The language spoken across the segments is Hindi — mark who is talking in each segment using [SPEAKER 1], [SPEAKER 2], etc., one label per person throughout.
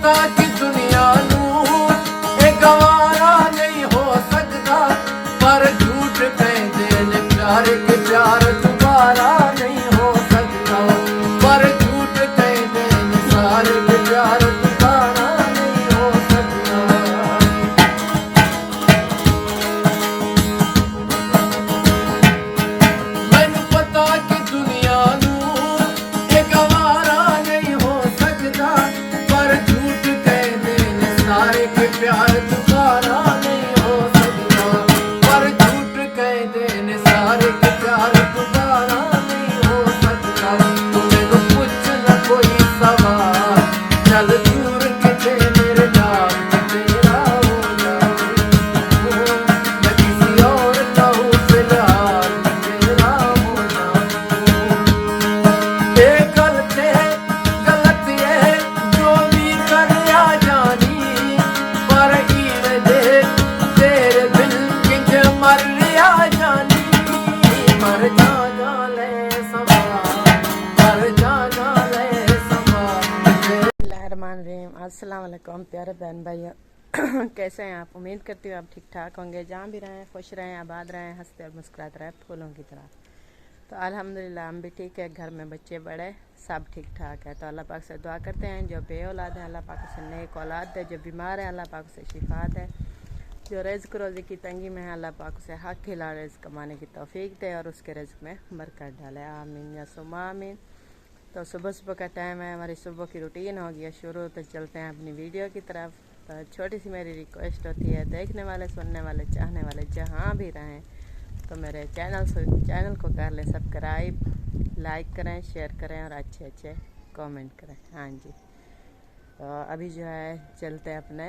[SPEAKER 1] पता कि दुनिया नू ए गवारा नहीं हो सकता, पर झूठ कहते ने प्यार के प्यार दोबारा नहीं हो सकता, पर झूठ कहते ने सारे के प्यार दोबारा नहीं हो सकता। मैनू पता कि दुनिया नू ए गवारा नहीं हो सकता, पर झूठ कहते ने सारे के प्यार दोबारा नहीं हो सकता, पर झूठ कहते ने सारे के प्यार दोबारा नहीं हो सकता। तुम्हें को पूछ न कोई सवाल, चल दूर किसे मेरे नाम तेरा हो जाऊं, मैं किसी और का हूँ फिलहाल तेरा हो जाऊं। ये गलत है जो भी कर या जानी, पर ईद दे तेरे दिल किंज मर या जानी, मर जा ले समा, मर जा ले समा।
[SPEAKER 2] बिस्मिल्लाहिर्रहमानिर्रहीम। अस्सलाम वालेकुम प्यारे बहन भाइयों, कैसे हैं आप? उम्मीद करती हूँ आप ठीक ठाक होंगे, जहाँ भी रहें खुश रहें, आबाद रहें, हंसते और मुस्कुराते रहें फूलों की तरह। तो अल्हम्दुलिल्लाह हम भी ठीक है, घर में बच्चे बड़े सब ठीक ठाक है। तो अल्लाह पाक से दुआ करते हैं जो बे औलाद है अल्लाह पाक उसे नेक औलाद दे, जो बीमार है अल्लाह पाक उसे शिफा दे, जो रिज़्क़ रोज़ी की तंगी में है अल्लाह पाक उसे हक हिला रिज़्क़ कमाने की तौफीक दे और उसके रिज़्क़ में बरकत डाले, आमीन या सुम्मा आमीन। तो सुबह सुबह का टाइम है, हमारी सुबह की रूटीन हो गया शुरू। तो चलते हैं अपनी वीडियो की तरफ। तो छोटी सी मेरी रिक्वेस्ट होती है, देखने वाले सुनने वाले चाहने वाले जहाँ भी रहें तो मेरे चैनल को कर लें सब्सक्राइब, लाइक करें, शेयर करें और अच्छे अच्छे कमेंट करें। हाँ जी, तो अभी जो है चलते हैं अपने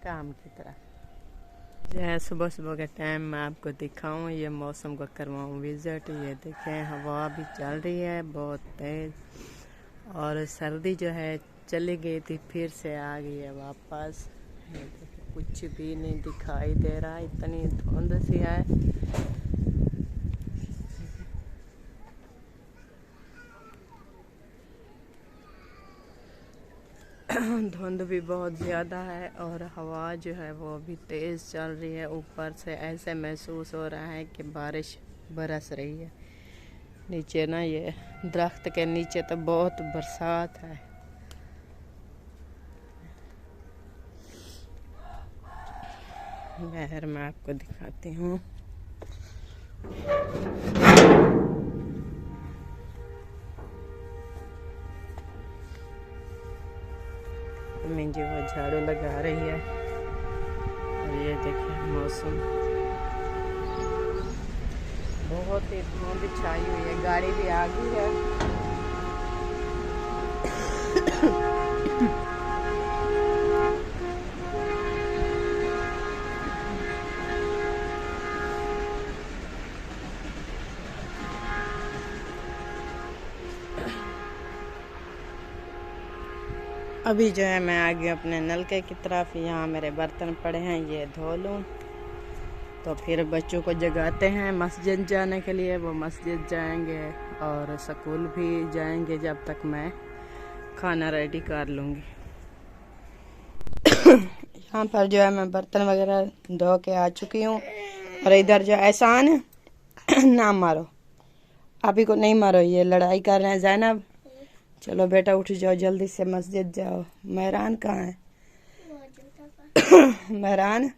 [SPEAKER 2] काम की तरफ। जो है सुबह सुबह का टाइम मैं आपको दिखाऊं, ये मौसम को करवाऊं विज़िट। ये देखें हवा भी चल रही है बहुत तेज़, और सर्दी जो है चली गई थी फिर से आ गई है वापस। ये देखें कुछ भी नहीं दिखाई दे रहा, इतनी धुंध सी है। धुंध भी बहुत ज़्यादा है और हवा जो है वो भी तेज़ चल रही है। ऊपर से ऐसे महसूस हो रहा है कि बारिश बरस रही है। नीचे ना ये दरख्त के नीचे तो बहुत बरसात है। बाहर मैं आपको दिखाती हूँ। मिंजी वो झाड़ू लगा रही है और ये देखिए मौसम बहुत ही धुंध छाई हुई है, गाड़ी भी आ गई है। अभी जो है मैं आ गई अपने नलके की तरफ। यहाँ मेरे बर्तन पड़े हैं, ये धो लूँ तो फिर बच्चों को जगाते हैं मस्जिद जाने के लिए। वो मस्जिद जाएंगे और स्कूल भी जाएंगे जब तक मैं खाना रेडी कर लूँगी। यहाँ पर जो है मैं बर्तन वगैरह धो के आ चुकी हूँ। और इधर जो एहसान है ना मारो, अभी को नहीं मारो, ये लड़ाई कर रहे हैं। ज़ैनब चलो बेटा उठ जाओ, जल्दी से मस्जिद जाओ। मेहरान कहाँ है? मेहरान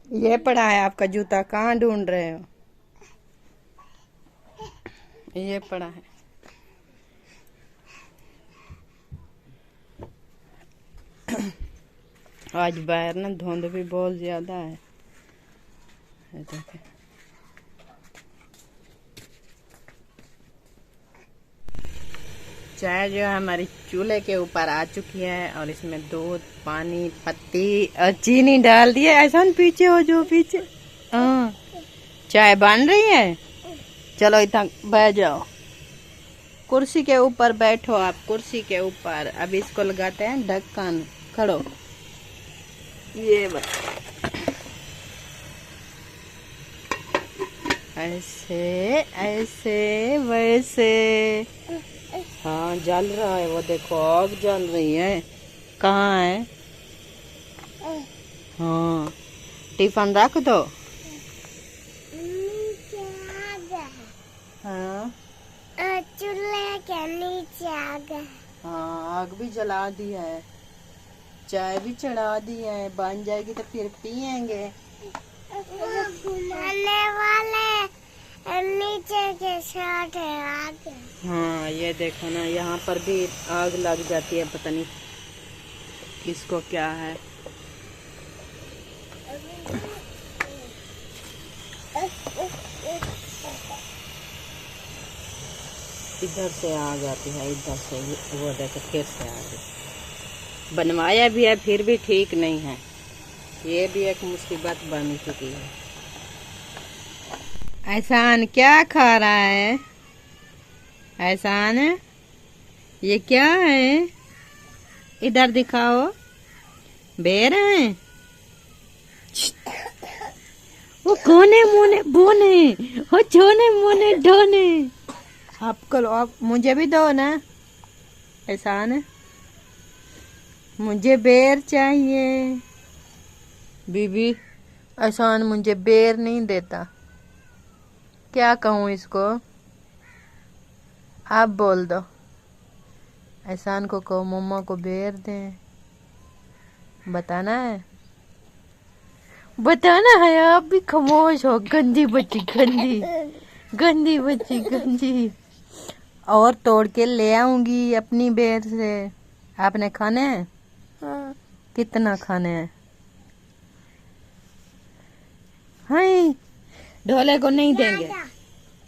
[SPEAKER 2] ये पड़ा है आपका जूता, कहाँ ढूंढ रहे हो? ये पड़ा है। आज बाहर ना धुंध भी बहुत ज्यादा है। देखें चाय जो है हमारी चूल्हे के ऊपर आ चुकी है और इसमें दूध, पानी, पत्ती और चीनी डाल दिया। ऐसा पीछे हो जो पीछे। हाँ चाय बन रही है, चलो इतना बैठ जाओ, कुर्सी के ऊपर बैठो आप, कुर्सी के ऊपर। अब इसको लगाते हैं ढक्कन, खड़ो। ये ऐसे ऐसे वैसे। हाँ जल रहा है वो, देखो आग जल रही है। कहाँ है? हाँ, टिफिन रख दो। हाँ,
[SPEAKER 3] चूल्हे के नीचे आ गए।
[SPEAKER 2] हाँ, आग भी जला दी है, चाय भी चढ़ा दी है, बन जाएगी तो फिर पियेंगे।
[SPEAKER 3] घुमाने वाले नीचे के साथ है आग।
[SPEAKER 2] हाँ, ये देखो ना, यहाँ पर भी आग लग जाती है, पता नहीं किसको क्या है। इधर से आ जाती है, इधर से, वो देखो फिर से आ गई। बनवाया भी है फिर भी ठीक नहीं है, ये भी एक मुसीबत बन चुकी है। एहसान क्या खा रहा है? एहसान, ये क्या है? इधर दिखाओ। बेर है? वो कोने मोने बोने, वो छोने मोने ढोने। आप करो, आप मुझे भी दो ना। एहसान, मुझे बेर चाहिए। बीबी, एहसान मुझे बेर नहीं देता, क्या कहूँ इसको? आप बोल दो। एहसान को कहो मम्मा को बेर दें। बताना है, बताना है। आप भी खामोश हो, गंदी बच्ची, गंदी गंदी बच्ची, गंदी। और तोड़ के ले आऊंगी अपनी बेर से। आपने खाने हैं?
[SPEAKER 3] हाँ।
[SPEAKER 2] कितना खाने हैं? हाय, ढोले को नहीं देंगे।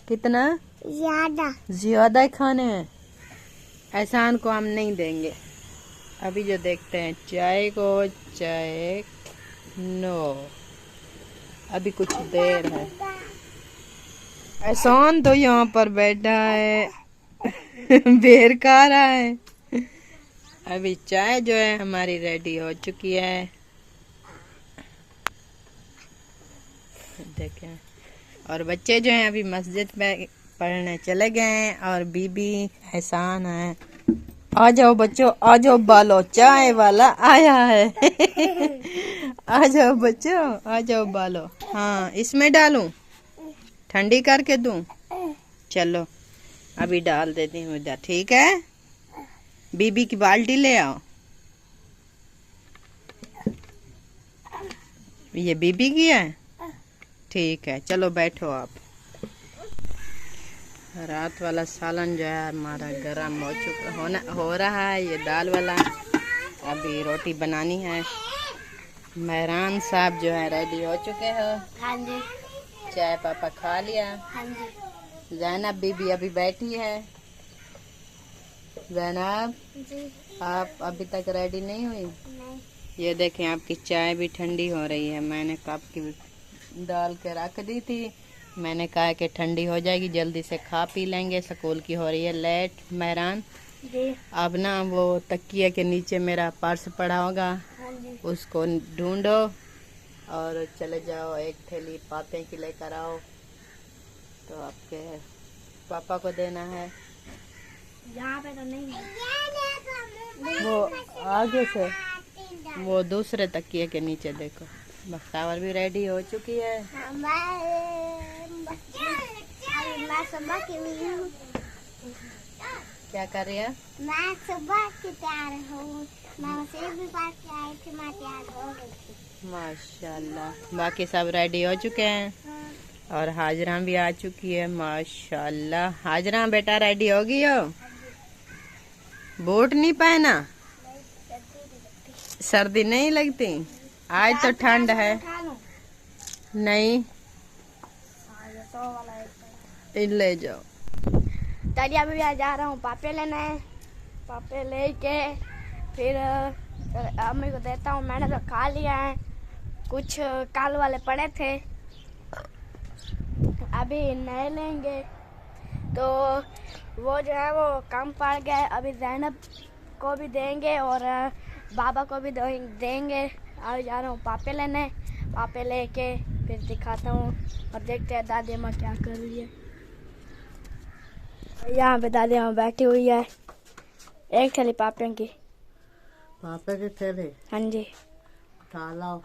[SPEAKER 2] कितना? ज्यादा ही खाने हैं। एहसान को हम नहीं देंगे। अभी जो देखते हैं चाय को, चाय नो, अभी कुछ देर है। एहसान तो यहाँ पर बैठा है, बेर खा रहा है। अभी चाय जो है हमारी रेडी हो चुकी है, देखें। और बच्चे जो हैं अभी मस्जिद में पढ़ने चले गए हैं, और बीबी एहसान है। आ जाओ बच्चों, आ जाओ बालो, चाय वाला आया है। आ जाओ बच्चों, आ जाओ बालो। हाँ, इसमें डालूं, ठंडी करके दूं? चलो अभी डाल देती हूँ इधर, ठीक है? बीबी की बाल्टी ले आओ। ये बीबी की है, ठीक है। चलो बैठो आप। रात वाला सालन जो है हमारा गरम हो रहा है, ये दाल वाला। अभी रोटी बनानी है। मेहरान साहब जो है रेडी हो चुके हैं।
[SPEAKER 3] हाँ जी।
[SPEAKER 2] चाय पापा खा लिया।
[SPEAKER 3] हाँ जी।
[SPEAKER 2] जैनब बीबी अभी बैठी है। जैनब
[SPEAKER 3] जी।
[SPEAKER 2] आप अभी तक रेडी नहीं हुई?
[SPEAKER 3] नहीं।
[SPEAKER 2] ये देखें, आपकी चाय भी ठंडी हो रही है। मैंने कप की डाल के रख दी थी, मैंने कहा कि ठंडी हो जाएगी, जल्दी से खा पी लेंगे। स्कूल की हो रही है लेट। मेहरान
[SPEAKER 3] जी।
[SPEAKER 2] अब ना वो तकिए के नीचे मेरा पर्स पड़ा होगा,
[SPEAKER 3] हाँ जी।
[SPEAKER 2] उसको ढूंढो और चले जाओ, एक थैली पापे की लेकर आओ। तो आपके पापा को देना है।
[SPEAKER 3] यहाँ पे तो नहीं है।
[SPEAKER 2] वो आगे से, वो दूसरे तकिए के नीचे देखो। बख्तावर भी रेडी हो चुकी है।
[SPEAKER 3] मैं सुबह की हूँ।
[SPEAKER 2] क्या कर रही है?
[SPEAKER 3] मैं सुबह की तैयार हूँ। मैं उसे भी पास के आई थी, मैं तैयार हो गई थी।
[SPEAKER 2] माशाल्लाह, बाकी सब रेडी हो चुके हैं। और हाजरा भी आ चुकी है। माशाल्लाह, हाजरा बेटा रेडी हो गई हो? बूट नहीं पहना? सर्दी नहीं लगती? आज तो ठंड है। नहीं, ले जाओ।
[SPEAKER 3] चलिए अभी जा रहा हूँ पापे लेने। पापे लेके फिर अम्मी को देता हूँ। मैंने तो खा लिया है, कुछ काल वाले पड़े थे, अभी नए लेंगे। तो वो जो है वो कम पड़ गए, अभी जैनब को भी देंगे और बाबा को भी देंगे। अभी जा रहा हूँ पापे लेने। पापे लेके फिर दिखाता हूँ और देखते हैं दादी माँ क्या कर रही है। यहाँ पे दादी माँ बैठी हुई है, एक थैली पापे की।
[SPEAKER 2] पापा के थैले
[SPEAKER 3] हाँ जी,
[SPEAKER 2] उठा लाओ।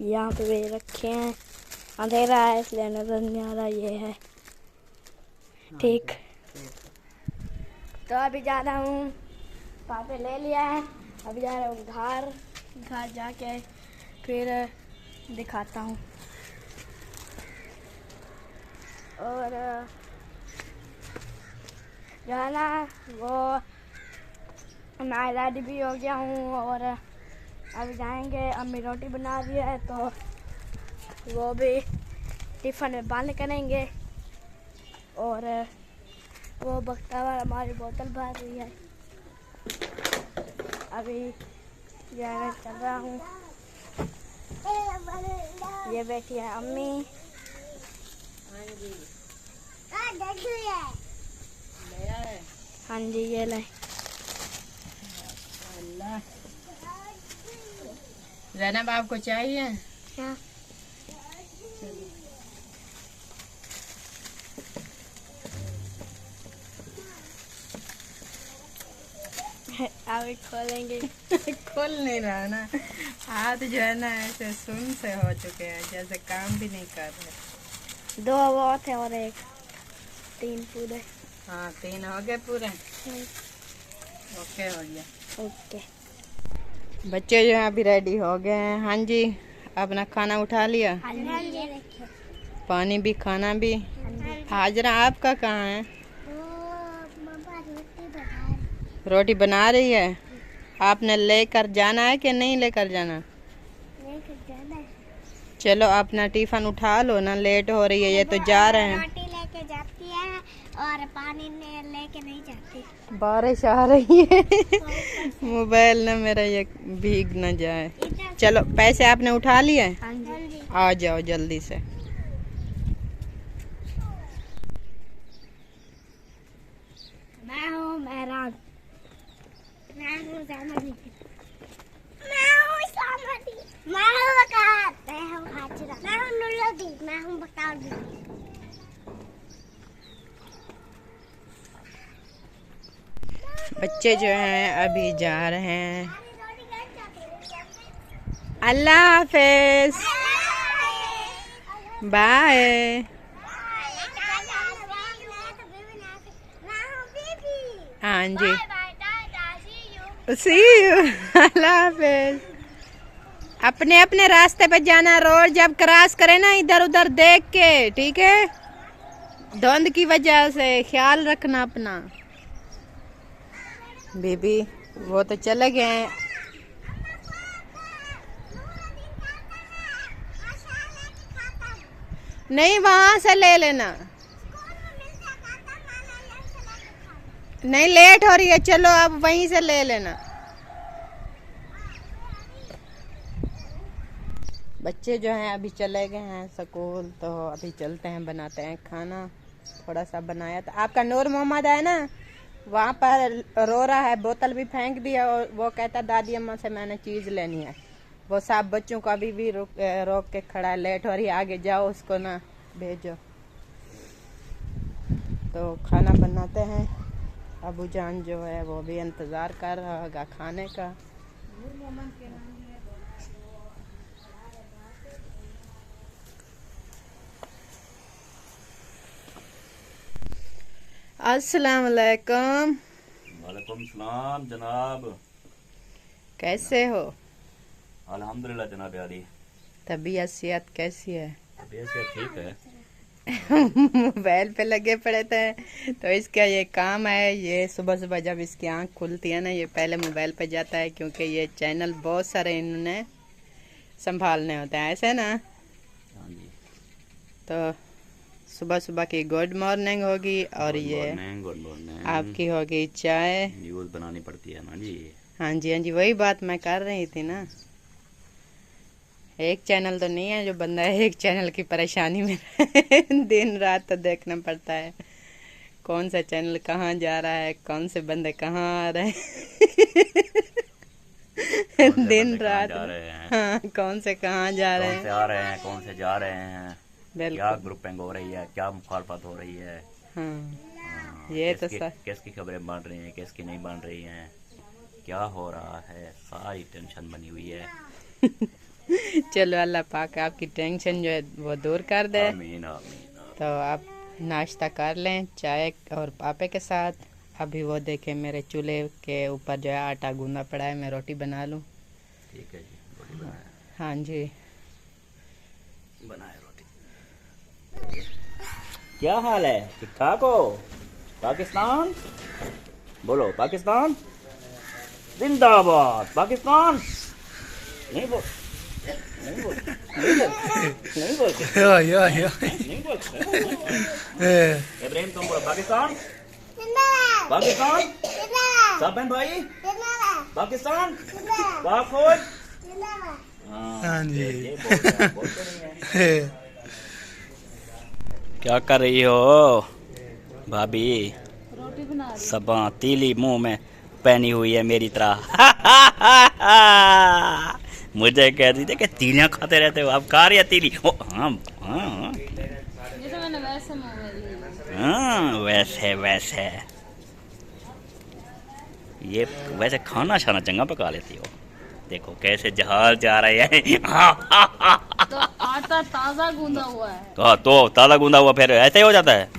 [SPEAKER 3] यहाँ पे भी रखे हैं। अंधेरा है इसलिए नजर नहीं आ रहा। ये है ठीक। तो अभी जा रहा हूँ, पापा ले लिया है, अभी जा रहा हूँ घर। घर जाके फिर दिखाता हूँ। और जो है ना वो मैं रेडी भी हो गया हूँ और अभी जाएंगे। अम्मी रोटी बना रही है तो वो भी टिफ़िन में बंद करेंगे। और वो बख्तावर हमारी बोतल भर रही है। अभी मैं चल रहा हूँ। ये बैठी है अम्मी। हाँ जी, ये ले।
[SPEAKER 2] जैनब आपको चाहिए?
[SPEAKER 3] हाँ। अभी खोलेंगे।
[SPEAKER 2] खोल नहीं रहा ना, हाथ जो है ना ऐसे सुन से हो चुके हैं, जैसे काम भी नहीं कर रहे।
[SPEAKER 3] 2 वो थे और 1 3 पूरे।
[SPEAKER 2] हाँ 3 हो गए पूरे। ओके हो गया।
[SPEAKER 3] ओके।
[SPEAKER 2] बच्चे जो है अभी रेडी हो गए हैं। हाँ जी, अपना खाना उठा लिया,
[SPEAKER 3] हाँ जी,
[SPEAKER 2] पानी भी खाना भी। हाजरा आपका कहाँ है? रोटी बना रही है। आपने लेकर जाना है कि नहीं लेकर जाना? चलो अपना टिफिन उठा लो ना, लेट हो रही है। ये तो जा रहे हैं।
[SPEAKER 3] रोटी लेके जाती है और पानी लेके नहीं जाती।
[SPEAKER 2] बारिश आ रही है मोबाइल ना मेरा ये भीग ना जाए। चलो पैसे आपने उठा लिए?
[SPEAKER 3] हाँ जी।
[SPEAKER 2] आ जाओ जल्दी से।
[SPEAKER 3] मैं हूँ मेहरान। मैं हूँ ज़ैनबी। मैं हूँ सामदी। मैं हूँ वकार। मैं हूँ हाजिरा। मैं हूँ नुरुद्दीन। मैं हूँ बकरौदी।
[SPEAKER 2] बच्चे जो हैं अभी जा रहे हैं। अल्लाह हाफिज, बाय। हाँ जी, सी यू, अल्लाह हाफिज। अपने अपने रास्ते पे जाना, रोड जब क्रॉस करे ना इधर उधर देख के, ठीक है? धुंध की वजह से ख्याल रखना अपना। बेबी वो तो चले गए हैं। नहीं वहां से ले लेना। नहीं लेट हो रही है, चलो अब वहीं से ले लेना। बच्चे जो हैं अभी चले गए हैं स्कूल, तो अभी चलते हैं, बनाते हैं खाना। थोड़ा सा बनाया था। आपका नूर मोहम्मद है ना, वहाँ पर रो रहा है, बोतल भी फेंक दिया और वो कहता दादी अम्मा से मैंने चीज़ लेनी है। वो सब बच्चों को अभी भी रोक के खड़ा है, लेट हो रही है, आगे जाओ उसको ना भेजो। तो खाना बनाते हैं। अबू जान जो है वो भी इंतज़ार कर रहा होगा खाने का। अस्सलाम वालेकुम।
[SPEAKER 4] वालेकुम सलाम जनाब।
[SPEAKER 2] कैसे हो?
[SPEAKER 4] अल्हम्दुलिल्लाह जनाब यारी।
[SPEAKER 2] तबीयत सेहत कैसी है?
[SPEAKER 4] तबीयत से ठीक है।
[SPEAKER 2] मोबाइल पे लगे पड़े थे, तो इसका ये काम है। ये सुबह सुबह जब इसकी आंख खुलती है ना, ये पहले मोबाइल पे जाता है, क्योंकि ये चैनल बहुत सारे इन्होंने संभालने होते हैं, ऐसे ना।
[SPEAKER 4] हाँ जी।
[SPEAKER 2] तो सुबह सुबह की गुड मॉर्निंग होगी और ये
[SPEAKER 4] गुड मॉर्निंग
[SPEAKER 2] आपकी होगी चाय।
[SPEAKER 4] न्यूज़ बनानी पड़ती है ना जी।
[SPEAKER 2] हाँ जी, हाँ जी, वही बात मैं कर रही थी ना। एक चैनल तो नहीं है जो बंदा एक चैनल की परेशानी में दिन रात तो देखना पड़ता है, कौन सा चैनल कहाँ जा रहा है, कौन से बंदे कहाँ आ रहे हैं दिन रात। हाँ, कौन से कहाँ जा रहे हैं,
[SPEAKER 4] कौन से आ रहे हैं, कौन से जा रहे हैं, क्या
[SPEAKER 2] बिल्कुल।
[SPEAKER 4] ग्रुपिंग हो रही है, क्या मुखालफत हो रही है।
[SPEAKER 2] हाँ, ये तो सर
[SPEAKER 4] किसकी खबरें बन रही हैं, किसकी नहीं बन रही हैं। क्या हो रहा है, सारी टेंशन बनी हुई है।
[SPEAKER 2] चलो अल्लाह पाक आपकी टेंशन जो है वो दूर कर दे।
[SPEAKER 4] आमीन आमीन।
[SPEAKER 2] तो आप नाश्ता कर लें चाय और पापे के साथ। अभी वो देखें मेरे चूल्हे के ऊपर जो है आटा गूंदा पड़ा है, मैं रोटी बना लूँ।
[SPEAKER 4] ठीक है जी, रोटी बनाए।
[SPEAKER 2] हाँ जी,
[SPEAKER 4] बनाए रोटी। क्या हाल है, ठीक ठाक हो? पाकिस्तान बोलो, पाकिस्तान जिंदाबाद। पाकिस्तान नहीं बोल, नहीं बोल, नहीं बोल, नहीं बोल। इब्राहिम तुम बोलो पाकिस्तान, पाकिस्तान, साबिन भाई, पाकिस्तान, पाक फौज। हाँ जी, ये बोल तो नहीं है। क्या कर रही हो भाभी?
[SPEAKER 3] रोटी बना रही।
[SPEAKER 4] सबा तीली मुंह में पहनी हुई है मेरी तरह। मुझे कह दी थी कि तीलियां खाते रहते हो, आप खा रही है तीली? ओ हाँ हाँ
[SPEAKER 3] ये तो मैंने वैसे मंगवाई।
[SPEAKER 4] हाँ, वैसे वैसे ये वैसे खाना शाना चंगा पका लेती हो। देखो कैसे जहाज जा रहे हैं।
[SPEAKER 3] तो आटा ताज़ा गूंदा हुआ है।
[SPEAKER 4] तो ताज़ा गूंदा हुआ फिर ऐसे ही हो जाता है।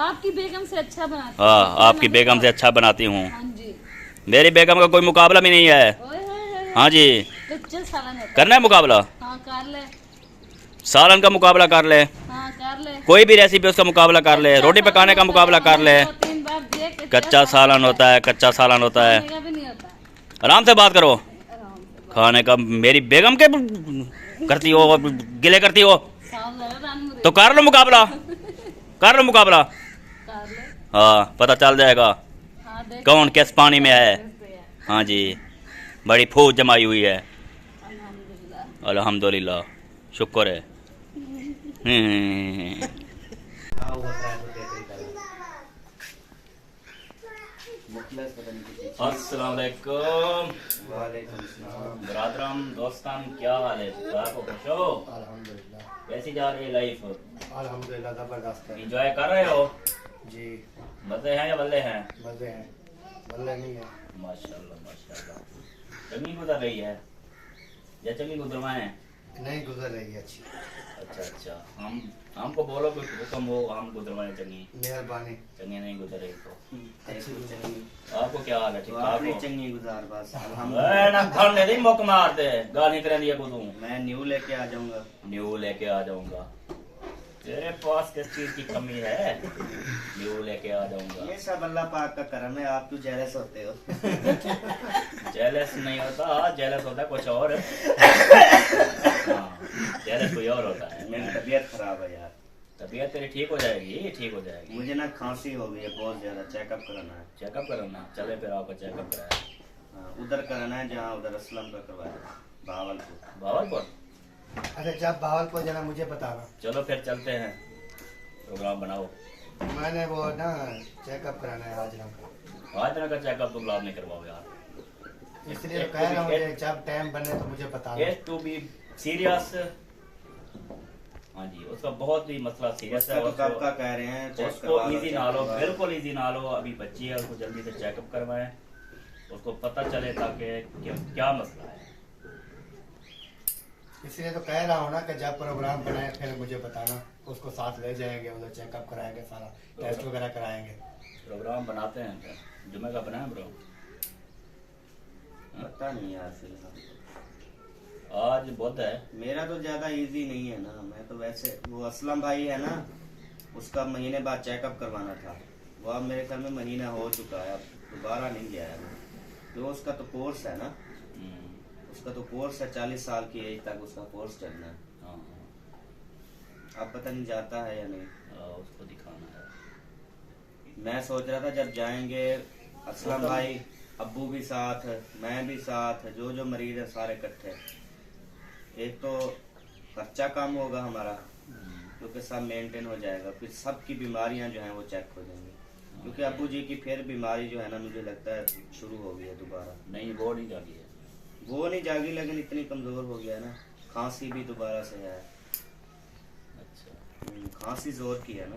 [SPEAKER 3] आपकी बेगम से अच्छा बनाती
[SPEAKER 4] हाँ, आपकी बेगम से अच्छा बनाती हूँ।
[SPEAKER 3] हाँ जी।
[SPEAKER 4] मेरी बेगम का कोई मुकाबला भी नहीं है।
[SPEAKER 3] ओए होए।
[SPEAKER 4] हाँ जी,
[SPEAKER 3] कच्चे सालन होता है।
[SPEAKER 4] करना है मुकाबला?
[SPEAKER 3] हाँ कर ले।
[SPEAKER 4] सालन का मुकाबला कर ले,
[SPEAKER 3] हाँ कर ले।
[SPEAKER 4] कोई भी रेसिपी उसका मुकाबला कर ले, रोटी पकाने का मुकाबला कर ले।
[SPEAKER 3] 2-3 बार देख के
[SPEAKER 4] कच्चा सालन होता है, कच्चा सालन होता है।
[SPEAKER 3] खाने का भी नहीं होता है।
[SPEAKER 4] आराम से बात करो।
[SPEAKER 3] आराम से।
[SPEAKER 4] खाने का मेरी बेगम के करती हो, गिले करती हो,
[SPEAKER 3] साफ ज़रा रान मुरे।
[SPEAKER 4] तो कर लो मुकाबला, कर लो मुकाबला।
[SPEAKER 3] कर ले।
[SPEAKER 4] हाँ, पता चल जाएगा
[SPEAKER 3] हाँ देख।
[SPEAKER 4] कौन किस पानी में है।
[SPEAKER 3] देखते हैं।
[SPEAKER 4] हाँ जी, बड़ी फौज जमाई हुई है।
[SPEAKER 3] अल्हम्दुलिल्लाह।
[SPEAKER 4] अल्हम्दुलिल्लाह, शुक्र है। अस्सलाम वालेकुम। बरादराम दोस्तान, क्या हाल है? आप खुश हो?
[SPEAKER 1] अल्हम्दुलिल्लाह,
[SPEAKER 4] कैसी जा रही है लाइफ?
[SPEAKER 1] अल्हम्दुलिल्लाह जबरदस्त है
[SPEAKER 4] एंजॉय कर रहे हो?
[SPEAKER 1] जी।
[SPEAKER 4] मजे हैं या बल्ले हैं?
[SPEAKER 1] मजे हैं, बल्ले नहीं है।
[SPEAKER 4] माशाल्लाह माशाल्लाह। चंगी गुजर रही है या चंगी गुजरवाएं?
[SPEAKER 1] नहीं गुजर रही है, अच्छी।
[SPEAKER 4] अच्छा अच्छा, हमको बोलो कोई हुक्म हो, हम गुजरवाएं चंगी।
[SPEAKER 1] मेहरबानी।
[SPEAKER 4] चंगी नहीं गुजर रही तो
[SPEAKER 1] अच्छी गुजरी।
[SPEAKER 4] आपको क्या हाल है, ठीक ठाक हो?
[SPEAKER 5] चंगी गुजार बस
[SPEAKER 4] ना खाने दी मुक मारते गाली करें दिया को तू।
[SPEAKER 5] मैं न्यू लेके आ जाऊंगा।
[SPEAKER 4] न्यू लेके आ जाऊंगा? तेरे पास किस चीज की कमी है? न्यू लेके आ जाऊंगा?
[SPEAKER 5] ये सब अल्लाह पाक का करम है, आप क्यों जेलस होते हो?
[SPEAKER 4] जेलस नहीं होता, जेलस होता है कुछ और। हाँ, जेलस कोई और होता है।
[SPEAKER 5] मेरी तबीयत खराब है यार।
[SPEAKER 4] तबीयत तेरी ठीक हो जाएगी, ठीक हो जाएगी।
[SPEAKER 5] मुझे ना खांसी हो गई है बहुत ज्यादा, चेकअप कराना है।
[SPEAKER 4] चेकअप कराना? चले फिर आपका चेकअप कराया।
[SPEAKER 5] हाँ, उधर कराना है जहाँ उधर असलम का करवाया, भावलपुर।
[SPEAKER 4] भावलपुर?
[SPEAKER 1] अच्छा, जब भावलपुर जाना मुझे बताना।
[SPEAKER 4] चलो फिर चलते हैं, प्रोग्राम बनाओ।
[SPEAKER 1] मैंने वो ना चेकअप कराना है आज का।
[SPEAKER 4] आज तरह का चेकअप तो गुलाब नहीं करवाओ यार,
[SPEAKER 1] इसलिए तो कह रहा हूँ कि जब टाइम बने तो मुझे बताना।
[SPEAKER 4] It to be serious. हाँ जी, उसका बहुत ही मसला सीरियस है।
[SPEAKER 5] तो कब का कह रहे हैं, check
[SPEAKER 4] उसको
[SPEAKER 5] करवा लो,
[SPEAKER 4] इजी
[SPEAKER 5] check
[SPEAKER 4] ना लो,
[SPEAKER 5] करवा लो।
[SPEAKER 4] बिल्कुल इजी ना लो। अभी बच्ची है, उसको जल्दी से चेकअप करवाएं, उसको पता चले ताकि क्या मसला है।
[SPEAKER 1] इसलिए तो कह रहा हूँ ना कि जब प्रोग्राम बनाए फिर मुझे बताना, उसको साथ ले जाएंगे, उधर चेकअप कराएंगे, सारा टेस्ट वगैरह कराएंगे।
[SPEAKER 4] प्रोग्राम बनाते हैं क्या? जुमे का बनाए ब्रो?
[SPEAKER 5] पता नहीं यार फिलहाल।
[SPEAKER 4] आज बुध है।
[SPEAKER 5] मेरा तो ज्यादा इजी नहीं है ना, मैं तो वैसे वो असलम भाई है ना, उसका महीने बाद चेकअप करवाना था। वो अब मेरे ख्याल में महीना हो चुका है, अब दोबारा नहीं गया है। तो उसका तो कोर्स है ना, उसका तो कोर्स है, 40 साल की एज तक उसका कोर्स चलना है।
[SPEAKER 4] हाँ,
[SPEAKER 5] अब पता नहीं जाता है या नहीं।
[SPEAKER 4] उसको दिखाना है।
[SPEAKER 5] मैं सोच रहा था जब जाएंगे असलम भाई, अब्बू भी साथ, मैं भी साथ, जो जो मरीज है सारे इकट्ठे। एक तो खर्चा कम होगा हमारा, क्योंकि सब मेंटेन हो जाएगा, फिर सबकी बीमारियां जो हैं वो चेक हो जाएंगी। क्योंकि अब्बू जी की फिर बीमारी जो है ना, मुझे लगता है शुरू हो गई है दोबारा।
[SPEAKER 4] नहीं, वो नहीं जागी है।
[SPEAKER 5] वो नहीं जागी, लेकिन इतनी कमजोर हो गया है ना, खांसी भी दोबारा से है।
[SPEAKER 4] अच्छा,
[SPEAKER 5] खांसी जोर की है ना।